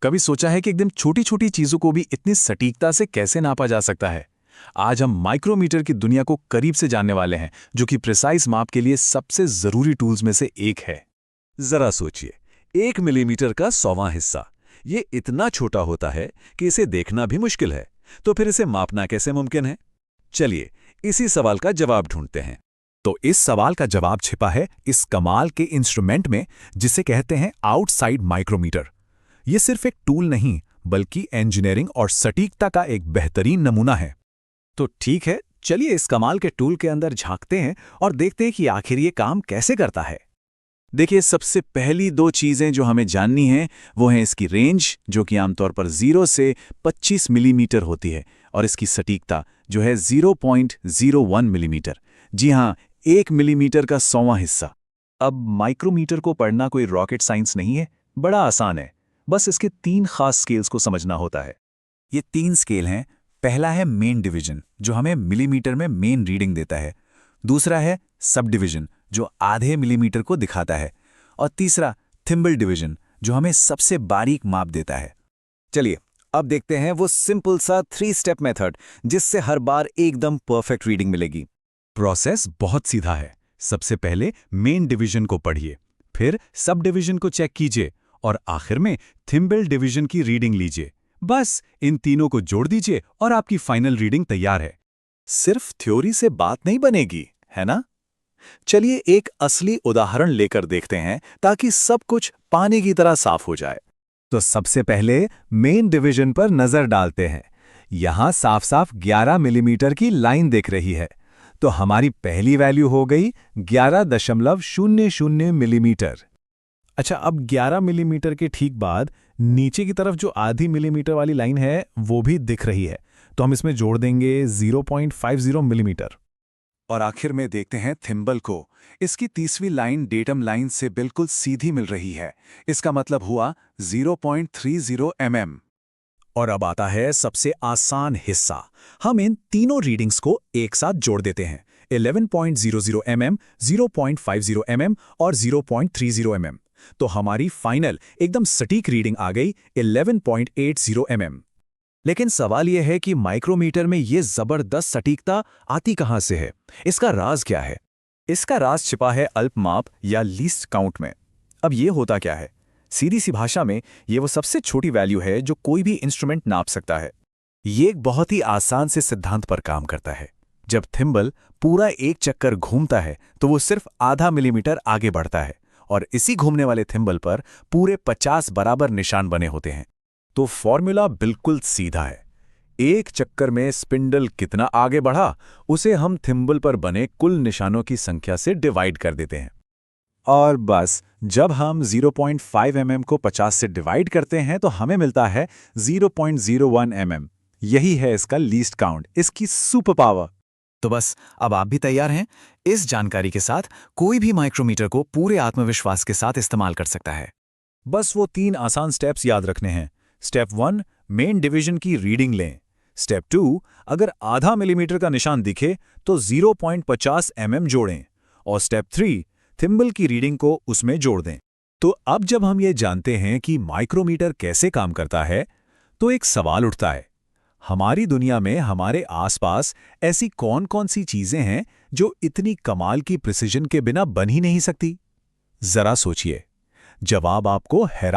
कभी सोचा है कि एकदम छोटी छोटी चीजों को भी इतनी सटीकता से कैसे नापा जा सकता है? आज हम माइक्रोमीटर की दुनिया को करीब से जानने वाले हैं, जो कि प्रिसाइज माप के लिए सबसे जरूरी टूल्स में से एक है। जरा सोचिए, 1 मिलीमीटर का 100वां हिस्सा। ये इतना छोटा होता है कि इसे देखना भी मुश्किल है। तो फिर इसे मापना कैसे मुमकिन है? चलिए इसी सवाल का जवाब ढूंढते हैं। तो इस सवाल का जवाब छिपा है इस कमाल के इंस्ट्रूमेंट में, जिसे कहते हैं आउटसाइड माइक्रोमीटर। ये सिर्फ एक टूल नहीं, बल्कि इंजीनियरिंग और सटीकता का एक बेहतरीन नमूना है। तो ठीक है, चलिए इस कमाल के टूल के अंदर झांकते हैं और देखते हैं कि आखिर ये काम कैसे करता है। देखिए, सबसे पहली दो चीजें जो हमें जाननी हैं वो है इसकी रेंज, जो कि आमतौर पर 0 से 25 मिलीमीटर होती है, और इसकी सटीकता जो है 0.01 मिलीमीटर। जी हाँ, 1 मिलीमीटर का 100वां हिस्सा। अब माइक्रोमीटर को पढ़ना कोई रॉकेट साइंस नहीं है, बड़ा आसान है। बस इसके 3 खास स्केल्स को समझना होता है। ये 3 स्केल हैं। पहला है मेन डिवीजन, जो हमें मिलीमीटर में मेन रीडिंग देता है। दूसरा है सब डिवीजन, जो आधे मिलीमीटर को दिखाता है। और तीसरा थिम्बल डिवीजन, जो हमें सबसे बारीक माप देता है। चलिए अब देखते हैं वो सिंपल सा 3 स्टेप मेथड, जिससे हर बार एकदम परफेक्ट रीडिंग मिलेगी। प्रोसेस बहुत सीधा है। सबसे पहले मेन डिवीजन को पढ़िए, फिर सब डिवीजन को चेक कीजिए, और आखिर में थिम्बल डिवीजन की रीडिंग लीजिए। बस इन तीनों को जोड़ दीजिए और आपकी फाइनल रीडिंग तैयार है। सिर्फ थ्योरी से बात नहीं बनेगी, है ना? चलिए एक असली उदाहरण लेकर देखते हैं, ताकि सब कुछ पानी की तरह साफ हो जाए। तो सबसे पहले मेन डिवीजन पर नजर डालते हैं। यहां साफ साफ 11 मिलीमीटर की लाइन दिख रही है। तो हमारी पहली वैल्यू हो गई 11.00 मिलीमीटर। अच्छा, अब 11 मिलीमीटर के ठीक बाद नीचे की तरफ जो आधी मिलीमीटर वाली लाइन है वो भी दिख रही है, तो हम इसमें जोड़ देंगे 0.50 मिलीमीटर। और आखिर में देखते हैं थिम्बल को। इसकी 30वीं लाइन डेटम लाइन से बिल्कुल सीधी मिल रही है। इसका मतलब हुआ 0.30 mm। और अब आता है सबसे आसान हिस्सा। हम इन तीनों रीडिंग्स को एक साथ जोड़ देते हैं। 11.00 mm, 0.50 mm और 0.30 mm। तो हमारी फाइनल एकदम सटीक रीडिंग आ गई 11.80 mm। लेकिन सवाल यह है कि माइक्रोमीटर में ये जबरदस्त सटीकता आती कहां से है? इसका राज क्या है? इसका राज छिपा है अल्पमाप या लीस्ट काउंट में। अब ये होता क्या है? सीधी सी भाषा में ये वो सबसे छोटी वैल्यू है जो कोई भी इंस्ट्रूमेंट नाप सकता है। ये एक बहुत ही आसान से सिद्धांत पर काम करता है। जब थिम्बल पूरा एक चक्कर घूमता है तो वो सिर्फ आधा मिलीमीटर आगे बढ़ता है, और इसी घूमने वाले थिम्बल पर पूरे 50 बराबर निशान बने होते हैं। तो फॉर्मूला बिल्कुल सीधा है। एक चक्कर में स्पिंडल कितना आगे बढ़ा, उसे हम थिम्बल पर बने कुल निशानों की संख्या से डिवाइड कर देते हैं। और बस जब हम 0.5 mm को 50 से डिवाइड करते हैं तो हमें मिलता है 0.01 mm। यही है इसका लीस्ट काउंट, इसकी सुपर पावर। तो बस अब आप भी तैयार हैं? इस जानकारी के साथ कोई भी माइक्रोमीटर को पूरे आत्मविश्वास के साथ इस्तेमाल कर सकता है। बस वो 3 आसान स्टेप्स याद रखने हैं। स्टेप 1, मेन डिवीजन की रीडिंग लें। स्टेप 2, अगर आधा मिलीमीटर का निशान दिखे तो 0.50 mm जोड़ें। और स्टेप 3, थिम्बल की रीडिंग को उसमें जोड़ दें। तो अब जब हम ये जानते हैं कि माइक्रोमीटर कैसे काम करता है, तो एक सवाल उठता है। हमारी दुनिया में हमारे आसपास ऐसी कौन-कौन सी चीजें हैं जो इतनी कमाल की प्रिसिजन के बिना बन ही नहीं सकती? जरा सोचिए। जवाब आपको हैरान